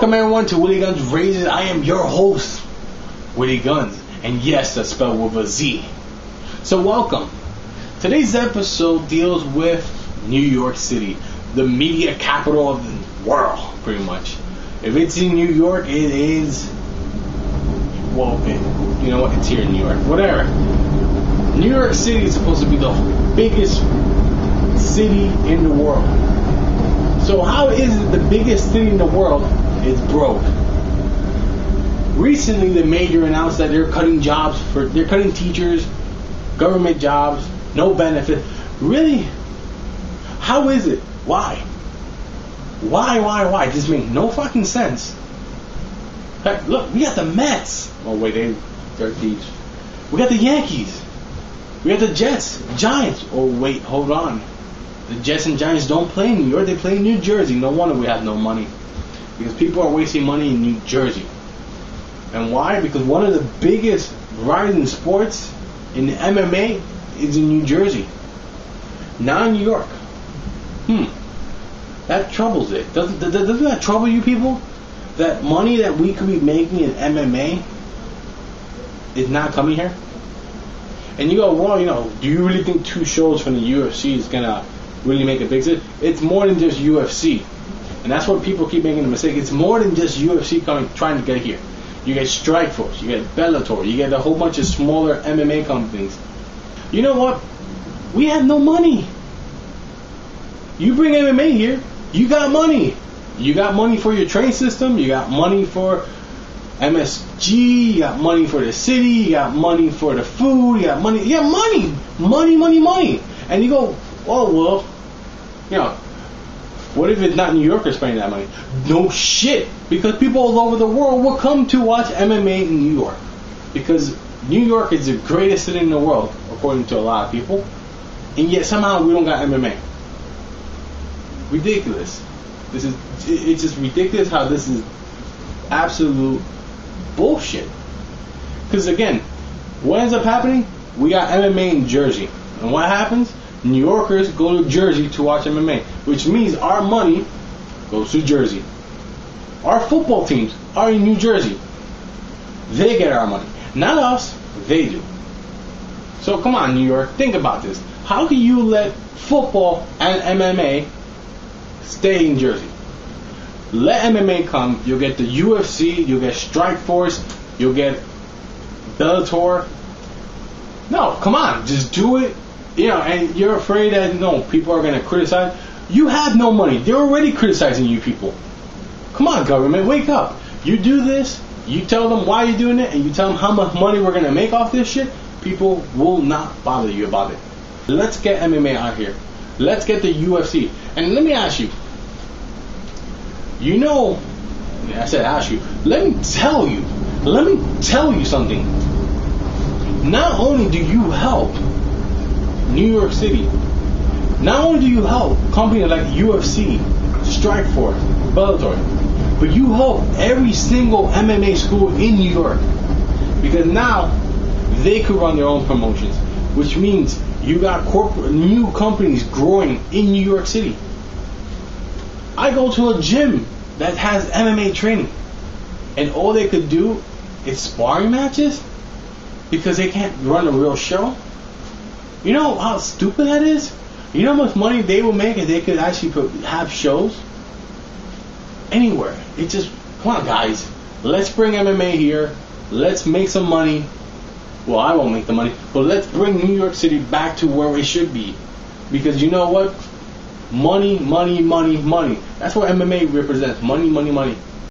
Welcome everyone to WillyGunz Rages. I am your host, WillyGunz, and yes, that's spelled with a Z. So welcome. Today's episode deals with New York City, the media capital of the world, pretty much. If it's in New York, it is, well, you know what, it's here in New York, whatever. New York City is supposed to be the biggest city in the world. So how is it the biggest city in the world is broke? Recently, the mayor announced that they're cutting they're cutting teachers, government jobs, no benefit. Really? How is it? Why? Why? This makes no fucking sense. Heck, look, we got the Mets. Oh wait, they're thieves. We got the Yankees. We got the Jets, Giants. Oh wait, hold on. The Jets and Giants don't play in New York, they play in New Jersey. No wonder we have no money. Because people are wasting money in New Jersey. And why? Because one of the biggest rising sports in the MMA is in New Jersey. Not in New York. That troubles it. Doesn't that trouble you people? That money that we could be making in MMA is not coming here? And you go, well, do you really think 2 shows from the UFC is going to really make a big difference? It's more than just UFC. And that's what people keep making the mistake. It's more than just UFC trying to get here. You get Strikeforce, you get Bellator, you get a whole bunch of smaller MMA companies. You know what? We have no money. You bring MMA here, you got money. You got money for your train system, you got money for MSG, you got money for the city, you got money for the food, you got money. Money. And you go, oh, well, what if it's not New Yorkers spending that money? No shit, because people all over the world will come to watch MMA in New York. Because New York is the greatest city in the world, according to a lot of people. And yet somehow we don't got MMA. Ridiculous. It's just ridiculous how this is absolute bullshit. Because again, what ends up happening? We got MMA in Jersey. And what happens? New Yorkers go to Jersey to watch MMA, which means our money goes to Jersey. Our football teams are in New Jersey. They get our money. Not us, they do. So come on, New York, think about this. How can you let football and MMA stay in Jersey? Let MMA come, you'll get the UFC, you'll get Strikeforce, you'll get Bellator. No, come on, just do it. And you're afraid that people are going to criticize. You have no money. They're already criticizing you people. Come on, government, wake up. You do this, you tell them why you're doing it, and you tell them how much money we're going to make off this shit. People will not bother you about it. Let's get MMA out here. Let's get the UFC. And let me ask you. I said ask you. Let me tell you something. Not only do you help New York City, not only do you help companies like UFC, Strikeforce, Bellator, but you help every single MMA school in New York, because now they could run their own promotions, which means you got new companies growing in New York City. I go to a gym that has MMA training, and all they could do is sparring matches because they can't run a real show. You know how stupid that is? You know how much money they will make if they could actually have shows anywhere? It's just, come on guys, let's bring MMA here, let's make some money. Well, I won't make the money, but let's bring New York City back to where it should be. Because you know what? Money. That's what MMA represents. Money.